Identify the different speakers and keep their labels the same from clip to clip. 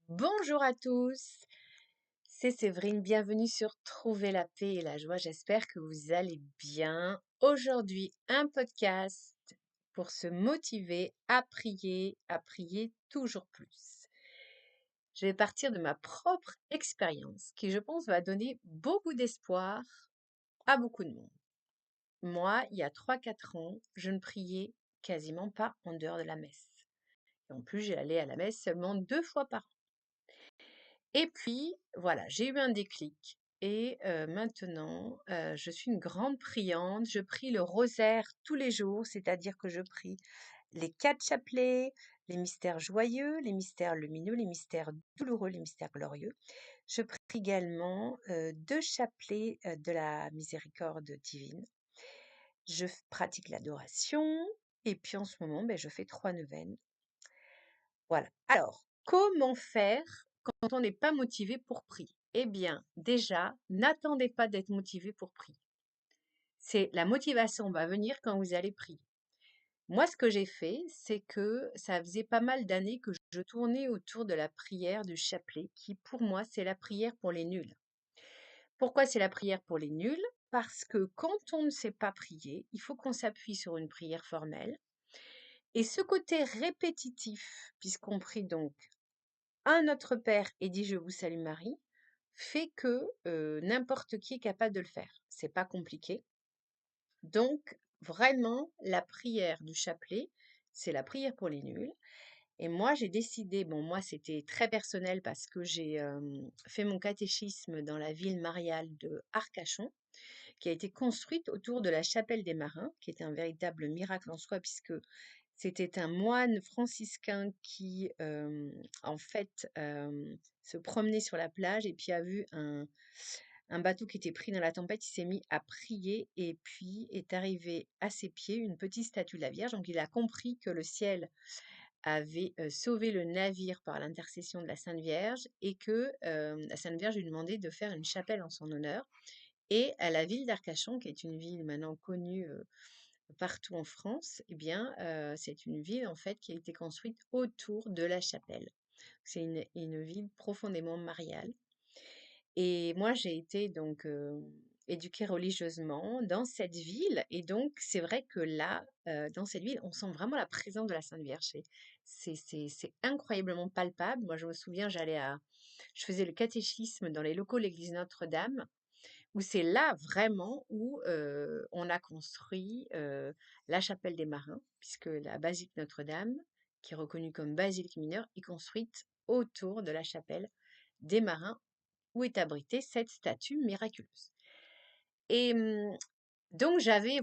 Speaker 1: Bonjour à tous, c'est Séverine, bienvenue sur Trouver la paix et la joie, j'espère que vous allez bien. Aujourd'hui, un podcast pour se motiver à prier toujours plus. Je vais partir de ma propre expérience qui, je pense, va donner beaucoup d'espoir à beaucoup de monde. Moi, il y a 3-4 ans, je ne priais quasiment pas en dehors de la messe. Et en plus, j'allais à la messe seulement 2 fois par an. Et puis, voilà, j'ai eu un déclic et maintenant, je suis une grande priante. Je prie le rosaire tous les jours, c'est-à-dire que je prie les 4 chapelets, les mystères joyeux, les mystères lumineux, les mystères douloureux, les mystères glorieux. Je prie également 2 chapelets de la miséricorde divine. Pratique l'adoration et puis en ce moment, je fais 3 neuvaines. Voilà. Alors, comment faire quand on n'est pas motivé pour prier? Eh bien, déjà, n'attendez pas d'être motivé pour prier. La motivation va venir quand vous allez prier. Moi, ce que j'ai fait, c'est que ça faisait pas mal d'années que je tournais autour de la prière du chapelet, qui pour moi, c'est la prière pour les nuls. Pourquoi c'est la prière pour les nuls? Parce que quand on ne sait pas prier, il faut qu'on s'appuie sur une prière formelle. Et ce côté répétitif, puisqu'on prie donc un Notre Père et dit Je vous salue Marie, fait que n'importe qui est capable de le faire. C'est pas compliqué. Donc, vraiment, la prière du chapelet, c'est la prière pour les nuls. Et moi, j'ai décidé, bon, moi, c'était très personnel parce que j'ai fait mon catéchisme dans la ville mariale de Arcachon, qui a été construite autour de la chapelle des Marins, qui était un véritable miracle en soi, puisque c'était un moine franciscain qui, en fait, se promenait sur la plage et puis a vu un bateau qui était pris dans la tempête. Il s'est mis à prier et puis est arrivé à ses pieds une petite statue de la Vierge. Donc il a compris que le ciel avait sauvé le navire par l'intercession de la Sainte Vierge et que la Sainte Vierge lui demandait de faire une chapelle en son honneur. Et à la ville d'Arcachon, qui est une ville maintenant connue partout en France, eh bien, c'est une ville en fait qui a été construite autour de la chapelle. C'est une ville profondément mariale. Et moi, j'ai été donc éduquée religieusement dans cette ville. Et donc, c'est vrai que là, dans cette ville, on sent vraiment la présence de la Sainte Vierge. C'est incroyablement palpable. Moi, je me souviens, je faisais le catéchisme dans les locaux de l'église Notre-Dame où c'est là vraiment où on a construit la chapelle des Marins, puisque la basilique Notre-Dame, qui est reconnue comme basilique mineure, est construite autour de la chapelle des Marins, où est abritée cette statue miraculeuse. Et donc j'avais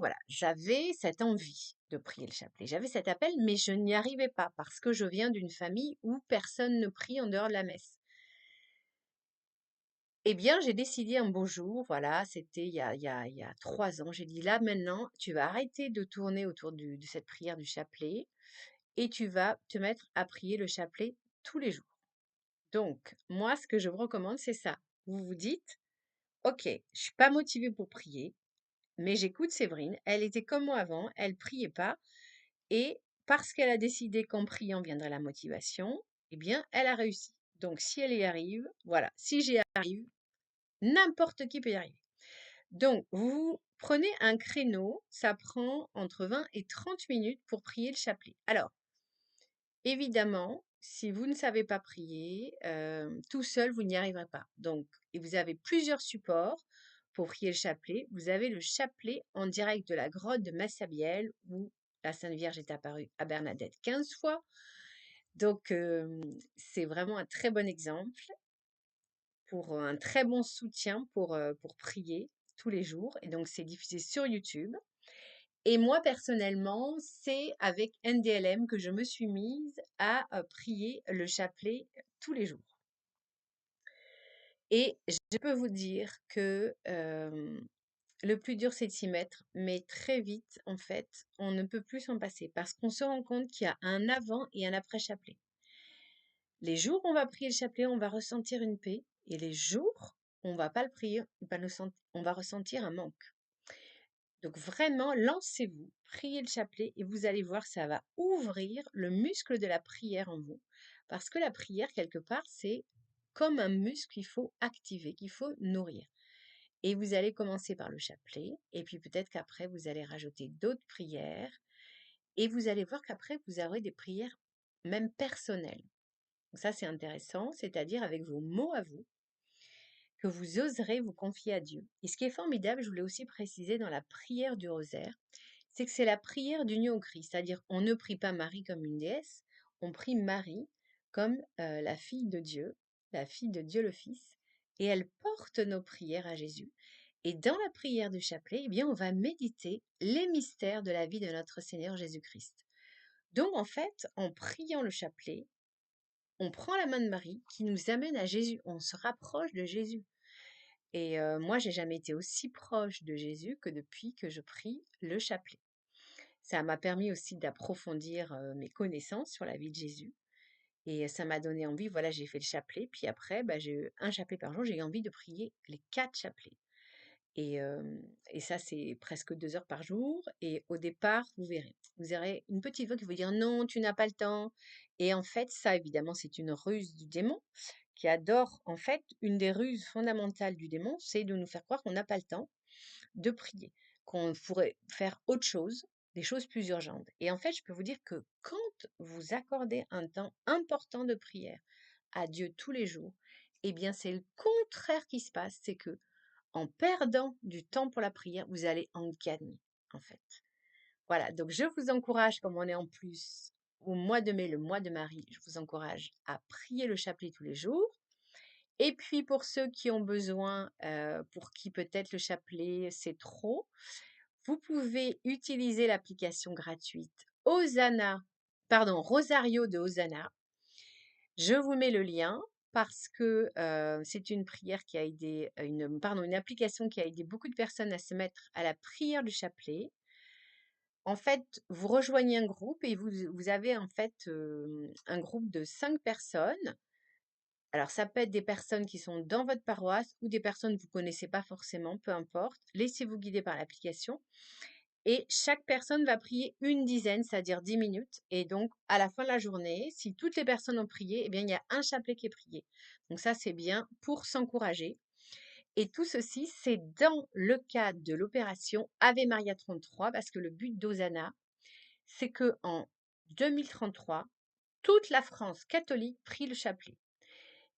Speaker 1: cette envie de prier le chapelet, j'avais cet appel, mais je n'y arrivais pas parce que je viens d'une famille où personne ne prie en dehors de la messe. Eh bien, j'ai décidé un beau jour, voilà, c'était il y a 3 ans, j'ai dit là maintenant, tu vas arrêter de tourner autour de cette prière du chapelet et tu vas te mettre à prier le chapelet tous les jours. Donc, moi, ce que je vous recommande, c'est ça. Vous vous dites, ok, je suis pas motivée pour prier, mais j'écoute Séverine, elle était comme moi avant, elle priait pas et parce qu'elle a décidé qu'en priant viendrait la motivation, eh bien, elle a réussi. Donc, si elle y arrive, voilà, si j'y arrive, n'importe qui peut y arriver. Donc, vous prenez un créneau, ça prend entre 20 et 30 minutes pour prier le chapelet. Alors, évidemment, si vous ne savez pas prier, tout seul, vous n'y arriverez pas. Donc, et vous avez plusieurs supports pour prier le chapelet. Vous avez le chapelet en direct de la grotte de Massabielle où la Sainte Vierge est apparue à Bernadette 15 fois. Donc, c'est vraiment un très bon exemple pour un très bon soutien pour prier tous les jours. Et donc, c'est diffusé sur YouTube. Et moi, personnellement, c'est avec NDLM que je me suis mise à prier le chapelet tous les jours. Et je peux vous dire que le plus dur, c'est de s'y mettre, mais très vite, en fait, on ne peut plus s'en passer parce qu'on se rend compte qu'il y a un avant et un après chapelet. Les jours où on va prier le chapelet, on va ressentir une paix, et les jours où on va pas le prier, on va ressentir un manque. Donc vraiment, lancez-vous, priez le chapelet et vous allez voir, ça va ouvrir le muscle de la prière en vous. Parce que la prière, quelque part, c'est comme un muscle qu'il faut activer, qu'il faut nourrir. Et vous allez commencer par le chapelet, et puis peut-être qu'après, vous allez rajouter d'autres prières, et vous allez voir qu'après, vous aurez des prières même personnelles. Donc ça, c'est intéressant, c'est-à-dire avec vos mots à vous, que vous oserez vous confier à Dieu. Et ce qui est formidable, je voulais aussi préciser dans la prière du rosaire, c'est que c'est la prière d'union au Christ, c'est-à-dire on ne prie pas Marie comme une déesse, on prie Marie comme la fille de Dieu le Fils, et elle porte nos prières à Jésus. Et dans la prière du chapelet, eh bien, on va méditer les mystères de la vie de notre Seigneur Jésus-Christ. Donc, en fait, en priant le chapelet, on prend la main de Marie qui nous amène à Jésus, on se rapproche de Jésus. Et moi, j'ai jamais été aussi proche de Jésus que depuis que je prie le chapelet. Ça m'a permis aussi d'approfondir mes connaissances sur la vie de Jésus. Et ça m'a donné envie, voilà, j'ai fait le chapelet, puis après, bah, j'ai eu un chapelet par jour, j'ai eu envie de prier les 4 chapelets. Et, et ça, c'est presque 2 heures par jour. Et au départ, vous verrez, vous aurez une petite voix qui vous dire non, tu n'as pas le temps. Et en fait, ça, évidemment, c'est une ruse du démon qui adore, en fait, une des ruses fondamentales du démon, c'est de nous faire croire qu'on n'a pas le temps de prier, qu'on pourrait faire autre chose, des choses plus urgentes. Et en fait, je peux vous dire que quand vous accordez un temps important de prière à Dieu tous les jours, eh bien, c'est le contraire qui se passe, c'est que en perdant du temps pour la prière, vous allez en gagner, en fait. Voilà, donc je vous encourage, comme on est en plus au mois de mai, le mois de Marie, je vous encourage à prier le chapelet tous les jours. Et puis pour ceux qui ont besoin, pour qui peut-être le chapelet c'est trop, vous pouvez utiliser l'application gratuite Rosario de Hosanna. Je vous mets le lien parce que c'est une prière qui a aidé, une application qui a aidé beaucoup de personnes à se mettre à la prière du chapelet. En fait, vous rejoignez un groupe et vous avez en fait un groupe de 5 personnes. Alors, ça peut être des personnes qui sont dans votre paroisse ou des personnes que vous ne connaissez pas forcément, peu importe. Laissez-vous guider par l'application. Et chaque personne va prier une dizaine, c'est-à-dire 10 minutes. Et donc, à la fin de la journée, si toutes les personnes ont prié, eh bien, il y a un chapelet qui est prié. Donc ça, c'est bien pour s'encourager. Et tout ceci, c'est dans le cadre de l'opération Ave Maria 33, parce que le but d'Hosanna, c'est que en 2033, toute la France catholique prie le chapelet.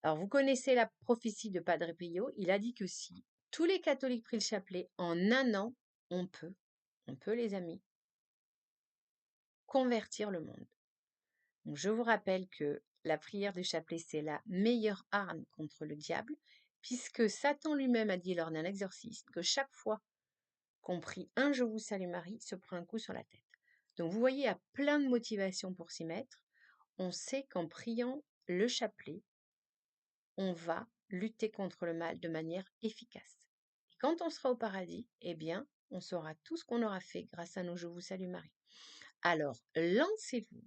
Speaker 1: Alors, vous connaissez la prophétie de Padre Pio. Il a dit que si tous les catholiques prient le chapelet, en un an, on peut les amis, convertir le monde. Donc, je vous rappelle que la prière du chapelet, c'est la meilleure arme contre le diable, puisque Satan lui-même a dit lors d'un exorcisme que chaque fois qu'on prie un Je vous salue Marie, se prend un coup sur la tête. Donc, vous voyez, il y a plein de motivations pour s'y mettre. On sait qu'en priant le chapelet, on va lutter contre le mal de manière efficace. Et quand on sera au paradis, eh bien, on saura tout ce qu'on aura fait grâce à nos Je vous salue Marie. Alors, lancez-vous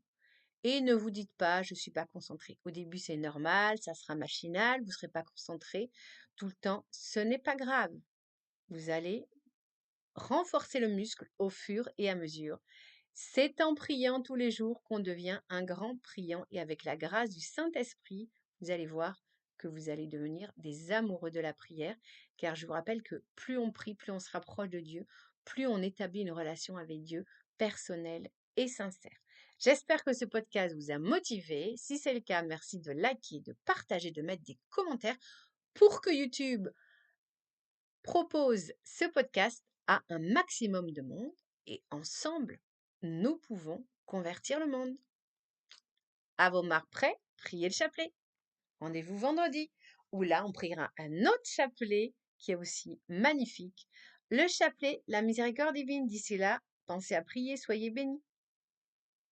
Speaker 1: et ne vous dites pas, je ne suis pas concentré. Au début, c'est normal, ça sera machinal, vous ne serez pas concentré tout le temps. Ce n'est pas grave. Vous allez renforcer le muscle au fur et à mesure. C'est en priant tous les jours qu'on devient un grand priant et avec la grâce du Saint-Esprit, vous allez voir que vous allez devenir des amoureux de la prière, car je vous rappelle que plus on prie, plus on se rapproche de Dieu, plus on établit une relation avec Dieu personnelle et sincère. J'espère que ce podcast vous a motivé. Si c'est le cas, merci de liker, de partager, de mettre des commentaires pour que YouTube propose ce podcast à un maximum de monde et ensemble, nous pouvons convertir le monde. À vos marques prêts, priez le chapelet. Rendez-vous vendredi, où là, on priera un autre chapelet qui est aussi magnifique. Le chapelet, la miséricorde divine. D'ici là, pensez à prier, soyez bénis.